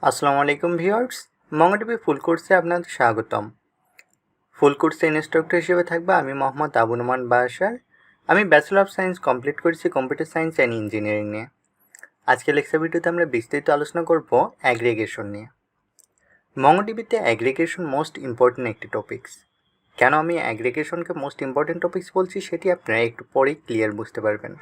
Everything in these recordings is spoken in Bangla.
আসসালামু আলাইকুম ভিউয়ার্স, মঙ্গোডিবি ফুল কোর্সে আপনাদের স্বাগতম। ফুল কোর্সে ইনস্ট্রাক্টর হিসেবে থাকবে আমি মোহাম্মদ আবু নোমান বাশার। আমি ব্যাচেলর অফ সায়েন্স কমপ্লিট করেছি কম্পিউটার সায়েন্স অ্যান্ড ইঞ্জিনিয়ারিং নিয়ে। আজকে লেকচার ভিডিওতে আমরা বিস্তারিত আলোচনা করব অ্যাগ্রিগেশন নিয়ে। মঙ্গোডিবিতে অ্যাগ্রিগেশন মোস্ট ইম্পর্টেন্ট একটি টপিকস। কেন আমি অ্যাগ্রিগেশনকে মোস্ট ইম্পর্টেন্ট টপিকস বলছি সেটি আপনারা একটু পরেই ক্লিয়ার বুঝতে পারবেন।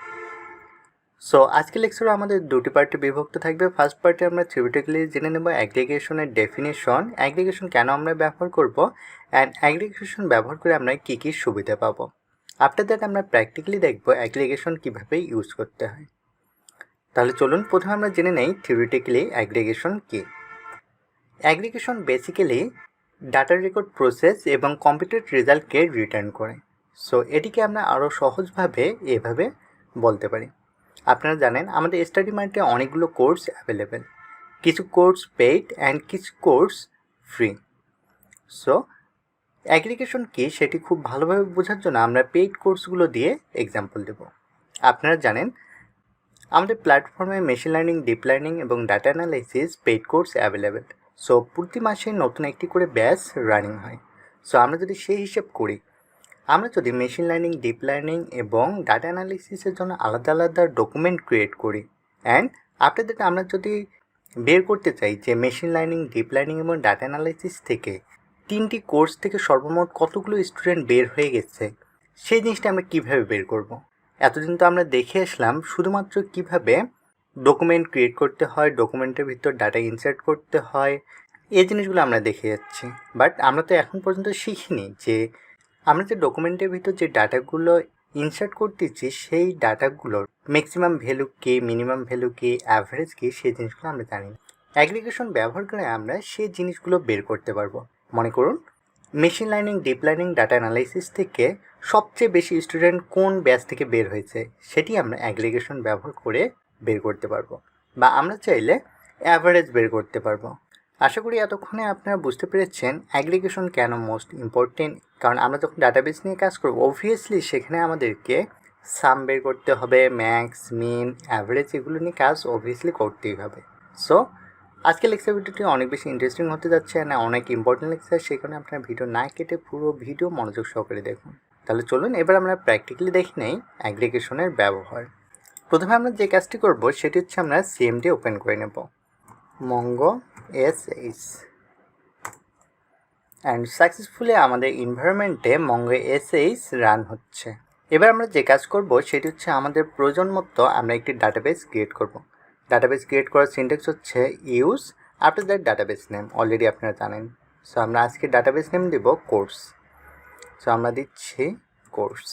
সো আজকের লেকচারে আমাদের দুটি পার্টে বিভক্ত থাকবে। ফার্স্ট পার্টে আমরা থিওরিটিক্যালি জেনে নেব অ্যাগ্রিগেশনের ডেফিনেশন, অ্যাগ্রিগেশন কেন আমরা ব্যবহার করব, অ্যান্ড অ্যাগ্রিগেশন ব্যবহার করে আমরা কী কী সুবিধা পাবো। আফটার দ্যাট আমরা প্র্যাকটিক্যালি দেখব অ্যাগ্রিগেশন কীভাবে ইউজ করতে হয়। তাহলে চলুন প্রথমে আমরা জেনে নেই থিওরিটিক্যালি অ্যাগ্রিগেশন কী। Aggregation basically data record process এবং কম্পিউটেড রেজাল্টকে রিটার্ন করে। সো এটিকে আমরা আরও সহজভাবে এভাবে বলতে পারি। আপনারা জানেন আমাদের স্টাডি মার্টে অনেকগুলো কোর্স অ্যাভেলেবেল, কিছু কোর্স পেইড অ্যান্ড কিছু কোর্স ফ্রি। সো অ্যাগ্রিগেশন কি সেটি খুব ভালোভাবে বোঝার জন্য আমরা পেইড কোর্সগুলো দিয়ে এক্সাম্পল দেব। আপনারা জানেন আমাদের প্ল্যাটফর্মে মেশিন লার্নিং, ডিপ লার্নিং এবং data analysis paid course available. So প্রতি মাসে নতুন একটি করে ব্যাচ রানিং হয়। সো আমরা যদি সেই হিসেব করি, আমরা যদি মেশিন লার্নিং, ডিপ লার্নিং এবং ডাটা অ্যানালিসিসের জন্য আলাদা আলাদা ডকুমেন্ট ক্রিয়েট করি, অ্যান্ড আফটার দ্যাট আমরা যদি বের করতে চাই যে মেশিন লার্নিং, ডিপ লার্নিং এবং ডাটা অ্যানালিসিস থেকে তিনটি কোর্স থেকে সর্বমোট কতগুলো স্টুডেন্ট বের হয়ে গেছে, সেই জিনিসটা আমরা কীভাবে বের করব। এতদিন তো আমরা দেখে আসলাম শুধুমাত্র কীভাবে ডকুমেন্ট ক্রিয়েট করতে হয়, ডকুমেন্টের ভিতর ডাটা ইনসার্ট করতে হয়, এই জিনিসগুলো আমরা দেখে যাচ্ছি। বাট আমরা তো এখন পর্যন্ত শিখিনি যে আমরা যে ডকুমেন্টের ভিতর যে ডাটাগুলো ইনসার্ট করতেছি সেই ডাটাগুলোর ম্যাক্সিমাম ভ্যালু কী, মিনিমাম ভ্যালু কী, অ্যাভারেজ কী, সেই জিনিসগুলো আমরা জানি না। অ্যাগ্রিগেশন ব্যবহার করে আমরা সেই জিনিসগুলো বের করতে পারবো। মনে করুন machine learning, deep learning, data analysis থেকে সবচেয়ে বেশি স্টুডেন্ট কোন ব্যাচ থেকে বের হয়েছে সেটি আমরা অ্যাগ্রিগেশন ব্যবহার করে বের করতে পারবো, বা আমরা চাইলে অ্যাভারেজ বের করতে পারবো। আশা করি এতক্ষণে আপনারা বুঝতে পেরেছেন অ্যাগ্রিগেশন কেন মোস্ট ইম্পর্টেন্ট। কারণ আমরা যখন ডাটাবেস নিয়ে কাজ করবো, অবভিয়াসলি সেখানে আমাদেরকে সাম বের করতে হবে, ম্যাক্স, মিন, অ্যাভারেজ, এগুলো নিয়ে কাজ অবভিয়াসলি করতেই হবে। সো আজকের লেকচার ভিডিওটি অনেক বেশি ইন্টারেস্টিং হতে যাচ্ছে, না অনেক ইম্পর্টেন্ট লেকচার, সেই কারণে আপনার ভিডিও না কেটে পুরো ভিডিও মনোযোগ সহকারে দেখুন। তাহলে চলুন এবার আমরা প্র্যাকটিক্যালি দেখে নেই অ্যাগ্রিগেশনের ব্যবহার। প্রথমে আমরা যে কাজটি করব সেটি হচ্ছে আমরা সিএমডি ওপেন করে নেব, MongoDB অ্যান্ড সাকসেসফুলি আমাদের এনভায়রনমেন্টে MongoDB রান হচ্ছে। এবার আমরা যে কাজ করব সেটি হচ্ছে আমাদের প্রয়োজন মতো আমরা একটি ডাটাবেস ক্রিয়েট করব। ডাটাবেস ক্রিয়েট করার সিনট্যাক্স হচ্ছে use after that database name, already আপনারা জানেন। সো আমরা আজকে ডাটাবেস নেম দেব কোর্স। সো আমরা দিচ্ছি কোর্স।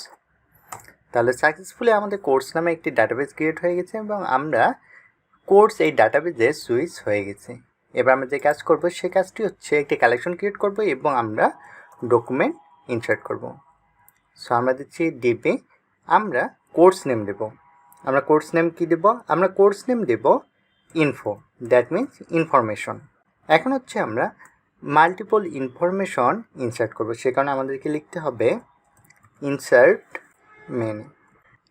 তাহলে সাকসেসফুলি আমাদের কোর্স নামে একটি ডাটাবেস ক্রিয়েট হয়ে গেছে এবং আমরা কোর্স এই ডাটাবেসে সুইচ হয়ে গেছে। এবার আমরা যে কাজ করব সেই কাজটি হচ্ছে একটি কালেকশন ক্রিয়েট করব এবং আমরা ডকুমেন্ট ইনসার্ট করব। সো আমরা দিচ্ছি ডিবি, আমরা কোর্স নেম দেব। আমরা কোর্স নেম কী দেব? আমরা কোর্স নেম দেব ইনফো, দ্যাট মিনস ইনফরমেশন। এখন হচ্ছে আমরা মাল্টিপল ইনফরমেশন ইনসার্ট করব, সে কারণে আমাদেরকে লিখতে হবে ইনসার্ট মেনু।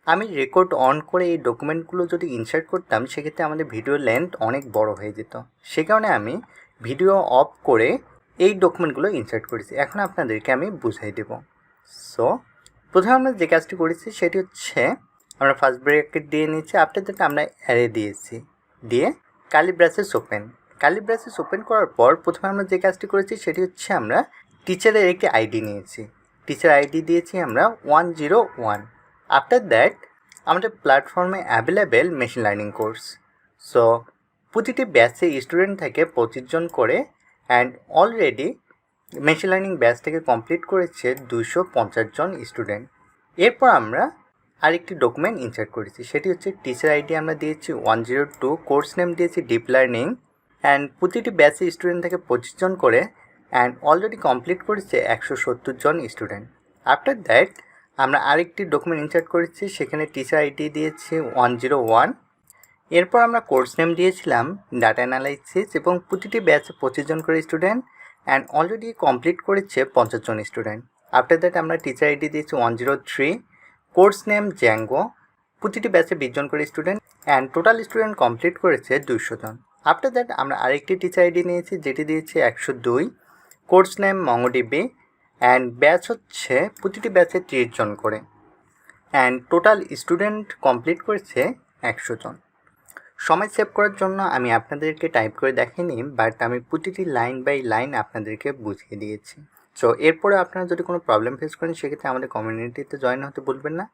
আমি রেকর্ড অন করে এই ডকুমেন্টগুলো যদি ইনসার্ট করতাম সেক্ষেত্রে আমাদের ভিডিও লেন্থ অনেক বড় হয়ে যেত, সে কারণে আমি ভিডিও অফ করে এই ডকুমেন্টগুলো ইনসার্ট করেছি। এখন আপনাদেরকে আমি বুঝাই দেব। সো প্রথমে আমরা যে কাজটি করেছি সেটি হচ্ছে আমরা ফার্স্ট ব্র্যাকেট দিয়ে নিয়েছি, আফটার দ্যাট আমরা অ্যারে দিয়েছি, দিয়ে curly braces open. Curly braces open করার পর প্রথমে আমরা যে কাজটি করেছি সেটি হচ্ছে আমরা টিচারের একটি আইডি নিয়েছি, টিচার আইডি দিয়েছি আমরা 101। আফটার দ্যাট আমাদের প্ল্যাটফর্মে available machine learning course. So প্রতিটি ব্যাচে স্টুডেন্ট থাকে 25 জন করে, and already machine learning batch থেকে কমপ্লিট করেছে 250 জন স্টুডেন্ট। এরপর আমরা আরেকটি ডকুমেন্ট ইনসার্ট করেছি, সেটি হচ্ছে টিচার আইডি আমরা দিয়েছি 102, কোর্স নেম দিয়েছি ডিপ লার্নিং, অ্যান্ড প্রতিটি ব্যাচে স্টুডেন্ট থাকে 25 জন করে, অ্যান্ড অলরেডি কমপ্লিট করেছে 170 জন স্টুডেন্ট। আফটার দ্যাট আমরা আরেকটি ডকুমেন্ট ইনসার্ট করেছি, সেখানে টিচার আইডি দিয়েছি 101। এরপর আমরা কোর্স নেম দিয়েছিলাম ডাটা অ্যানালাইসিস এবং প্রতিটি ব্যাচে 25 জন করে স্টুডেন্ট, অ্যান্ড অলরেডি কমপ্লিট করেছে 50 জন স্টুডেন্ট। আফটার দ্যাট আমরা টিচার আইডি দিয়েছি 103, কোর্স নেম জ্যাঙ্গো, প্রতিটি ব্যাচে 20 জন করে student, and total student complete করেছে 200 জন। আফটার দ্যাট আমরা আরেকটি টিচার আইডি নিয়েছি যেটি দিয়েছি 102, course name MongoDB, and batch হচ্ছে প্রতিটি ব্যাচে 30 জন করে, অ্যান্ড টোটাল স্টুডেন্ট কমপ্লিট করেছে 100 জন। সময় সেভ করার জন্য আমি আপনাদেরকে টাইপ করে দেখিনি, বাট আমি প্রতিটি লাইন বাই লাইন আপনাদেরকে বুঝিয়ে দিয়েছি। সো এরপরে আপনারা যদি কোনো প্রবলেম ফেস করেন সেক্ষেত্রে আমাদের কমিউনিটিতে জয়েন হতে ভুলবেন না।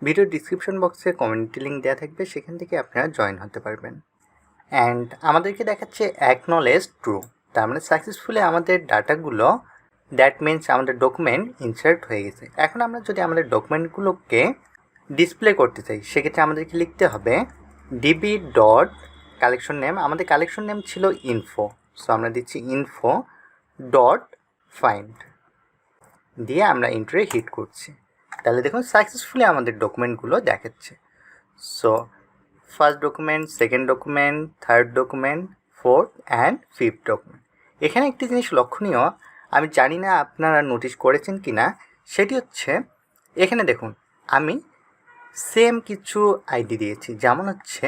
ভিডিও ডিসক্রিপশন বক্সে কমিউনিটি লিঙ্ক দেওয়া থাকবে, সেখান থেকে আপনারা জয়েন হতে পারবেন। অ্যান্ড আমাদেরকে দেখাচ্ছে অ্যাকনলেজ ট্রু, তার মানে সাকসেসফুলি আমাদের ডাটাগুলো, দ্যাট মিনস আমাদের ডকুমেন্ট ইনসার্ট হয়ে গেছে। এখন আমরা যদি আমাদের ডকুমেন্টগুলোকে ডিসপ্লে করতে চাই সেক্ষেত্রে আমাদেরকে লিখতে হবে ডিবি ডট কালেকশন নেম। আমাদের কালেকশন নেম ছিল ইনফো, সো আমরা দিচ্ছি ইনফো ডট ফাইন্ড, দিয়ে আমরা এন্টারে হিট করছি। তাহলে দেখুন সাকসেসফুলি আমাদের ডকুমেন্টগুলো দেখাচ্ছে। So first document, second document, third document, fourth and fifth document. এখানে একটি জিনিস লক্ষণীয়, আমি জানি না আপনারা নোটিশ করেছেন কি না, সেটি হচ্ছে এখানে দেখুন আমি সেম কিছু আইডি দিয়েছি, যেমন হচ্ছে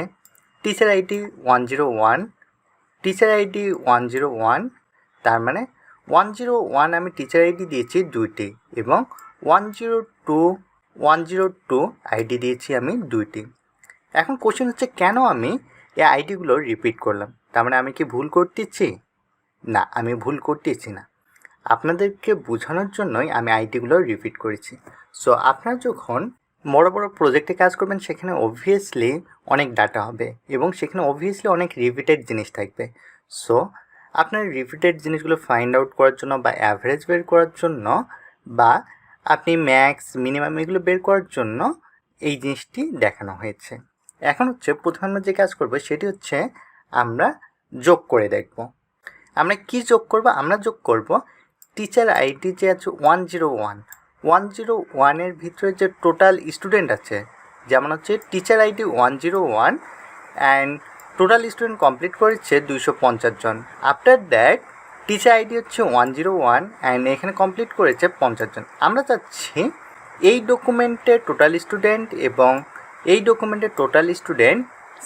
টিচার আইডি 101, টিচার আইডি 101, তার মানে 101 আমি টিচার আইডি দিয়েছি 2টি, এবং 102 আইডি দিয়েছি আমি 2টি। এখন কোশ্চেন হচ্ছে কেন আমি এই আইডিগুলো রিপিট করলাম, তার মানে আমি কি ভুল করতেছি? না, আমি ভুল করতেছি না, আপনাদেরকে বোঝানোর জন্যই আমি আইডিগুলো রিপিট করেছি। সো আপনারা যখন বড় বড় প্রজেক্টে কাজ করবেন সেখানে অবভিয়াসলি অনেক ডাটা হবে এবং সেখানে অবভিয়াসলি অনেক রিপিটেড জিনিস থাকবে। সো আপনার রিপিটেড জিনিসগুলো ফাইন্ড আউট করার জন্য বা অ্যাভারেজ বের করার জন্য বা আপনি ম্যাক্স মিনিমাম এগুলো বের করার জন্য এই জিনিসটি দেখানো হয়েছে। এখন হচ্ছে প্রথমে আমরা যে কাজ করবো সেটি হচ্ছে আমরা যোগ করে দেখব। আমরা কি যোগ করব? আমরা যোগ করব টিচার আইডি যে আছে 101 ভিতরে যে টোটাল স্টুডেন্ট আছে, যেমন হচ্ছে teacher ID 101 and total student complete করেছে 250 জন। আফটার দ্যাট টিচার আইডি হচ্ছে 101 অ্যান্ড এখানে কমপ্লিট করেছে 50 জন। আমরা চাচ্ছি এই ডকুমেন্টের টোটাল স্টুডেন্ট এবং এই ডকুমেন্টের টোটাল স্টুডেন্ট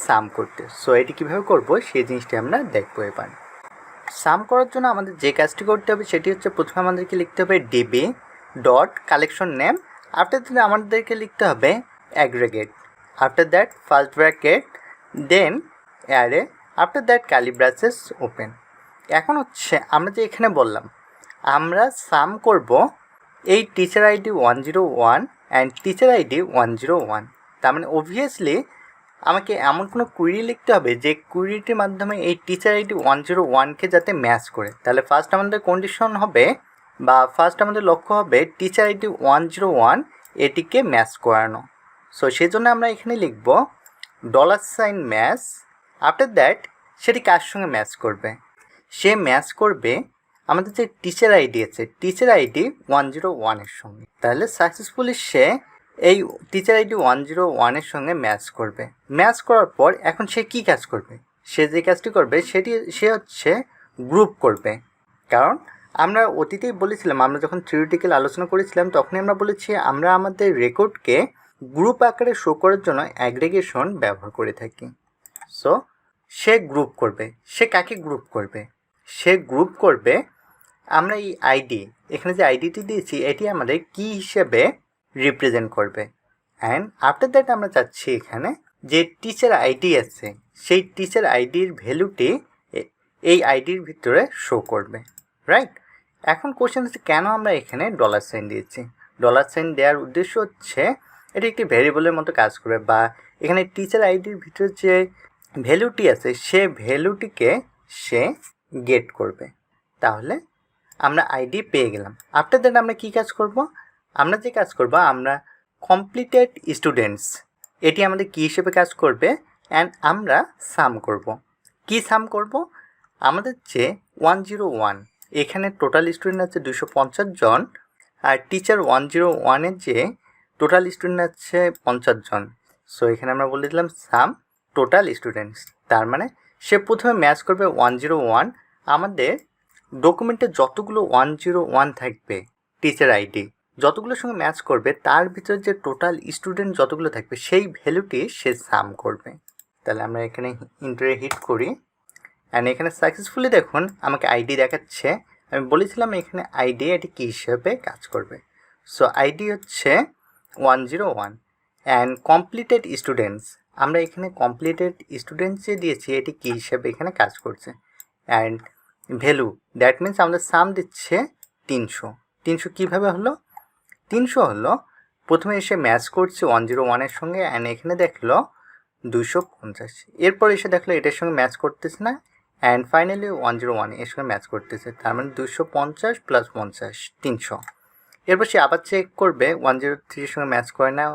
সাম করতে। সো এটি কীভাবে করব সেই জিনিসটি আমরা দেখবো এবার। সাম করার জন্য আমাদের যে কাজটি করতে হবে সেটি হচ্ছে প্রথমে আমাদেরকে লিখতে হবে DB dot collection name, after that আমাদেরকে লিখতে হবে aggregate, after that first bracket, then array, after that curly braces open. এখন হচ্ছে আমরা যে এখানে বললাম আমরা সাম করব এই teacher ID 101 and teacher ID 101, তার মানে অবভিয়াসলি আমাকে এমন কোনো কুইরি লিখতে হবে যে কুইরিটির মাধ্যমে এই টিচার আইডি 101কে যাতে ম্যাচ করে। তাহলে ফার্স্ট আমাদের কন্ডিশন হবে বা ফার্স্ট আমাদের লক্ষ্য হবে টিচার আইডি 101 এটিকে ম্যাচ করানো। সো সেই জন্য আমরা এখানে লিখব $ম্যাচ, আফটার দ্যাট সেটি কার সঙ্গে ম্যাচ করবে? সে ম্যাচ করবে আমাদের যে টিচার আইডি আছে টিচার আইডি 101 সঙ্গে। তাহলে সাকসেসফুলি সে এই টিচার আইডি 101 সঙ্গে ম্যাচ করবে। ম্যাচ করার পর এখন সে কী কাজ করবে? সে যে কাজটি করবে সে হচ্ছে গ্রুপ করবে। কারণ আমরা অতীতেই বলেছিলাম, আমরা যখন থিওরিটিক্যাল আলোচনা করেছিলাম তখনই আমরা বলেছি আমরা আমাদের রেকর্ডকে গ্রুপ আকারে শো করার জন্য অ্যাগ্রিগেশন ব্যবহার করে থাকি। সো সে গ্রুপ করবে। সে কাকে গ্রুপ করবে? সে গ্রুপ করবে আমরা এই আইডি, এখানে যে আইডিটি দিয়েছি এটি আমাদের কি হিসেবে রিপ্রেজেন্ট করবে। অ্যান্ড আফটার দ্যাট আমরা চাচ্ছি এখানে যে টিচার আইডি আছে সেই টিচার আইডির ভ্যালুটি এই আইডির ভিতরে শো করবে, রাইট? এখন কোশ্চেন হচ্ছে কেন আমরা এখানে $সাইন দিয়েছি। $সাইন দেওয়ার উদ্দেশ্য হচ্ছে এটি একটি ভ্যারিয়েবলের মতো কাজ করবে, বা এখানে টিচার আইডির ভিতরে যে ভ্যালুটি আছে সে ভ্যালুটিকে সে গেট করবে। তাহলে আমরা আইডি পেয়ে গেলাম। আফটার দ্যাট আমরা কী কাজ করব? আমরা যে কাজ করব আমরা কমপ্লিটেড স্টুডেন্টস, এটি আমাদের কী হিসেবে কাজ করবে, অ্যান্ড আমরা সাম করব। কি সাম করব? আমাদের যে 101 এখানে টোটাল স্টুডেন্ট আছে 250 জন, আর টিচার 101 যে টোটাল স্টুডেন্ট আছে 50 জন। সো এখানে আমরা বলে দিলাম সাম টোটাল স্টুডেন্টস, তার মানে সে প্রথমে ম্যাচ করবে 101, আমাদের ডকুমেন্টে যতগুলো 101 থাকবে টিচার আইডি যতগুলোর সঙ্গে ম্যাচ করবে তার ভিতরে যে টোটাল স্টুডেন্ট যতগুলো থাকবে সেই ভ্যালুটি সে সাম করবে। তাহলে আমরা এখানে ইন্টারে হিট করি, অ্যান্ড এখানে সাকসেসফুলি দেখুন আমাকে আইডি দেখাচ্ছে। আমি বলেছিলাম এখানে আইডি এটি কী হিসেবে কাজ করবে। সো আইডি হচ্ছে 101 অ্যান্ড কমপ্লিটেড স্টুডেন্টস, আমরা এখানে কমপ্লিটেড স্টুডেন্টস যে দিয়েছি এটি কী হিসেবে এখানে কাজ করছে। অ্যান্ড ভ্যালু, দ্যাট মিনস আমাদের সাম দিচ্ছে 300। 300 কীভাবে হলো? 300 হলো প্রথমে এসে ম্যাচ করছে 101-এর সঙ্গে, অ্যান্ড এখানে দেখলো 250, এরপর এসে দেখলো এটার সঙ্গে ম্যাচ করতেছে না, অ্যান্ড ফাইনালি 101 এর সঙ্গে ম্যাচ করতেছে, তার মানে 250 প্লাস 50 300। এরপর সে আবার চেক করবে 103 এর সঙ্গে ম্যাচ করে না,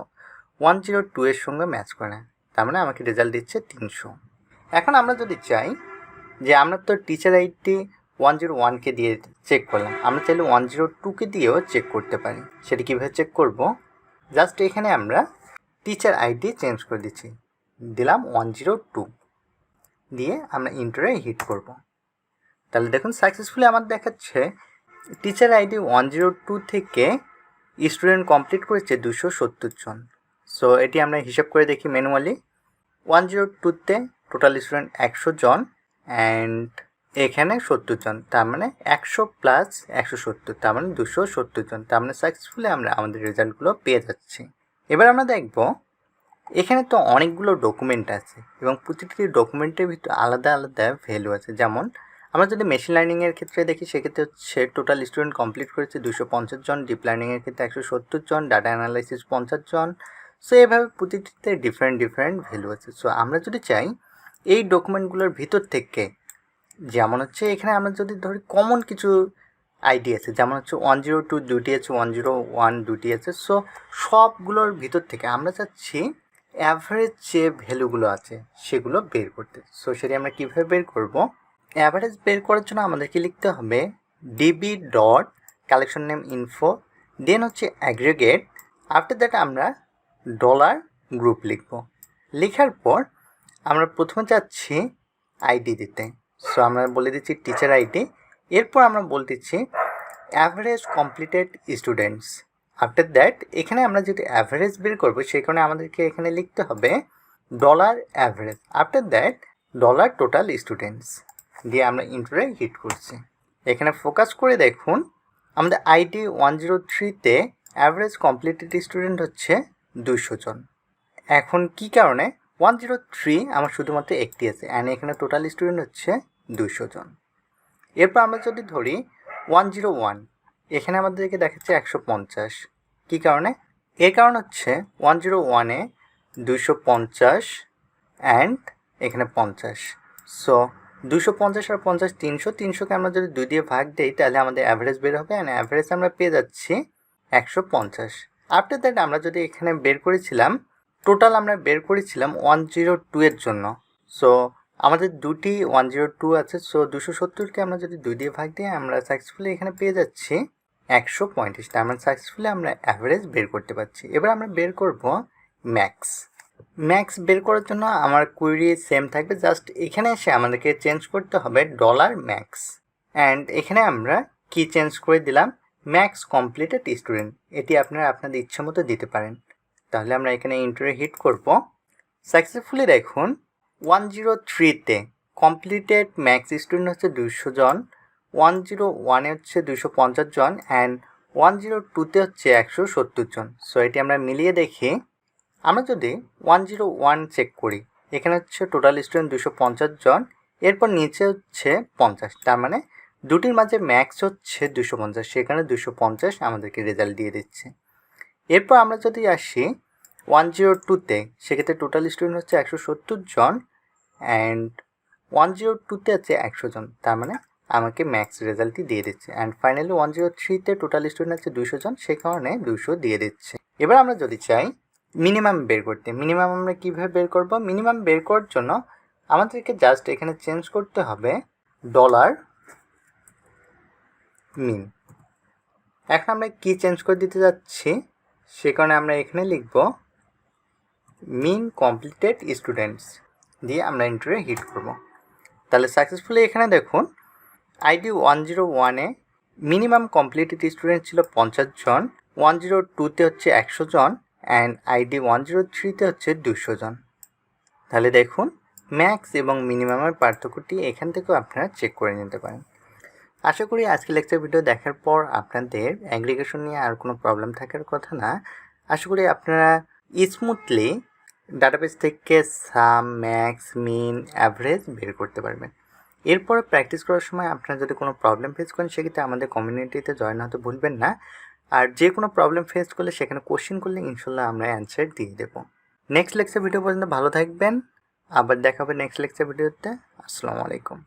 102 এর সঙ্গে ম্যাচ করে না, তার মানে আমাকে রেজাল্ট দিচ্ছে 300। এখন আমরা যদি চাই যে আমরা তো টিচার আইডি 101কে দিয়ে চেক করলাম, আমরা চাইলে 102কে দিয়েও চেক করতে পারি। সেটা কীভাবে চেক করব? জাস্ট এখানে আমরা টিচার আইডি চেঞ্জ করে দিচ্ছি, দিলাম 102, দিয়ে আমরা ইন্টারে হিট করব। তাহলে দেখুন সাকসেসফুলি আমার দেখাচ্ছে টিচার আইডি 102 থেকে স্টুডেন্ট কমপ্লিট করেছে 270 জন। সো এটি আমরা হিসাব করে দেখি ম্যানুয়ালি। 102তে টোটাল স্টুডেন্ট 100 জন অ্যান্ড এখানে 70 জন, তার মানে 100 প্লাস 170, তার মানে 270 জন। তার মানে সাকসেসফুলি আমরা আমাদের রেজাল্টগুলো পেয়ে যাচ্ছি। এবার আমরা দেখব এখানে তো অনেকগুলো ডকুমেন্ট আছে এবং প্রতিটি ডকুমেন্টের ভিতরে আলাদা আলাদা ভ্যালু আছে। যেমন আমরা যদি মেশিন লার্নিংয়ের ক্ষেত্রে দেখি, সেক্ষেত্রে হচ্ছে টোটাল স্টুডেন্ট কমপ্লিট করেছে 250 জন, ডিপ লার্নিংয়ের ক্ষেত্রে 170 জন, ডাটা অ্যানালাইসিস 50 জন। সো এভাবে প্রতিটিতে ডিফারেন্ট ভ্যালু আছে। সো আমরা যদি চাই এই ডকুমেন্টগুলোর ভিতর থেকে, যেমন হচ্ছে এখানে আমরা যদি ধরি কমন কিছু আইডি আছে, যেমন হচ্ছে 102 দুটি আছে, 101 দুটি আছে, সো সবগুলোর ভিতর থেকে আমরা চাচ্ছি অ্যাভারেজ যে ভ্যালুগুলো আছে সেগুলো বের করতে। সো সেটি আমরা কীভাবে বের করব? অ্যাভারেজ বের করার জন্য আমাদেরকে লিখতে হবে DB dot collection name info, then হচ্ছে অ্যাগ্রিগেট, আফটার দ্যাট আমরা ডলার গ্রুপ লিখব। লেখার পর আমরা প্রথমে চাচ্ছি আইডি দিতে। সো আমরা বলে দিচ্ছি টিচার আইডি, এরপর আমরা বলতেছি average completed students. After that এখানে আমরা যদি অ্যাভারেজ বের করবো সেই কারণে আমাদেরকে এখানে লিখতে হবে dollar average, after that dollar total students, দিয়ে আমরা ইন্টারে হিট করছি। এখানে ফোকাস করে দেখুন আমাদের আইডি 103তে অ্যাভারেজ কমপ্লিটেড স্টুডেন্ট হচ্ছে 200 জন। এখন কি কারণে 103 আমার শুধুমাত্র একটি আছে, অ্যান্ড এখানে টোটাল স্টুডেন্ট হচ্ছে 200 জন। এরপর আমরা যদি ধরি 101, এখানে আমাদেরকে দেখাচ্ছে 150। কী কারণে? এর কারণ হচ্ছে 101-এ 250 অ্যান্ড এখানে 50। সো 250 আর 50 300, 300কে আমরা যদি 2 দিয়ে ভাগ দিই তাহলে আমাদের অ্যাভারেজ বের হবে, অ্যান্ড অ্যাভারেজ আমরা পেয়ে যাচ্ছি 150। আফটার দ্যাট আমরা যদি এখানে বের করেছিলাম টোটাল, আমরা বের করেছিলাম 102 এর জন্য। সো আমাদের দুটি 102 আছে, সো 270কে আমরা যদি 2 দিয়ে ভাগ দিই আমরা সাকসেসফুলি এখানে পেয়ে যাচ্ছি 135। তার মানে সাকসেসফুলি আমরা অ্যাভারেজ বের করতে পারছি। এবার আমরা বের করব ম্যাক্স বের করার জন্য আমার কুয়েরি সেম থাকবে, জাস্ট এখানে এসে আমাদেরকে চেঞ্জ করতে হবে ডলার ম্যাক্স, অ্যান্ড এখানে আমরা কি চেঞ্জ করে দিলাম ম্যাক্স কমপ্লিটেড স্টুডেন্ট। এটি আপনারা আপনাদের ইচ্ছে মতো দিতে পারেন। তাহলে আমরা এখানে ইন্টারে হিট করব। সাকসেসফুলি দেখুন 103তে কমপ্লিটেড ম্যাক্স স্টুডেন্ট হচ্ছে 200 জন, 101-এ হচ্ছে 250 জন, অ্যান্ড 102-তে হচ্ছে 170 জন। সো এটি আমরা মিলিয়ে দেখি। আমরা যদি 101 চেক করি, এখানে হচ্ছে টোটাল স্টুডেন্ট 250 জন, এরপর নিচে হচ্ছে 50, তার মানে দুটির মাঝে ম্যাক্স হচ্ছে 250, সেখানে 250 আমাদেরকে রেজাল্ট দিয়ে দিচ্ছে। এরপর আমরা যদি আসি 102-তে, সেক্ষেত্রে টোটাল স্টুডেন্ট হচ্ছে 170 জন অ্যান্ড 102-তে আছে 100 জন, তার মানে আমাকে ম্যাক্স রেজাল্টই দিয়ে দিচ্ছে। অ্যান্ড ফাইনালি 103-তে টোটাল স্টুডেন্ট আছে 200 জন, সে কারণে 200 দিয়ে দিচ্ছে। এবার আমরা যদি চাই মিনিমাম বের করতে, মিনিমাম আমরা কীভাবে বের করব? মিনিমাম বের করার জন্য আমাদেরকে জাস্ট এখানে চেঞ্জ করতে হবে ডলার মিন। এখন আমরা কি চেঞ্জ করে দিতে যাচ্ছি, সে কারণে আমরা এখানে লিখব মিন কমপ্লিটেড স্টুডেন্টস, দিয়ে আমরা ইন্টারে হিট করব। তাহলে সাকসেসফুলি এখানে দেখুন আইডি 101-এ মিনিমাম কমপ্লিটেড স্টুডেন্ট ছিল 50 জন, 102-তে হচ্ছে 100 জন, অ্যান্ড আইডি 103-তে হচ্ছে 200 জন। তাহলে দেখুন ম্যাক্স এবং মিনিমামের পার্থক্যটি এখান থেকেও আপনারা চেক করে নিতে পারেন। আশা করি আজকের লেকচার ভিডিও দেখার পর আপনাদের অ্যাগ্রিগেশন নিয়ে আর কোনো প্রবলেম থাকার কথা না। আশা করি আপনারা স্মুথলি ডাটাবেস থেকে সাম, ম্যাক্স, মিন, অ্যাভারেজ বের করতে পারবেন। এরপর প্র্যাকটিস করার সময় আপনারা যদি কোনো প্রবলেম ফেস করেন সেক্ষেত্রে আমাদের কমিউনিটিতে জয়েন হতে ভুলবেন না। আর যে কোনো প্রবলেম ফেস করলে সেখানে কোশ্চেন করলে ইনশাল্লাহ আমরা অ্যান্সার দিয়ে দেবো। নেক্সট লেকচার ভিডিও পর্যন্ত ভালো থাকবেন। আবার দেখা হবে নেক্সট লেকচার ভিডিওতে। আসসালামু আলাইকুম।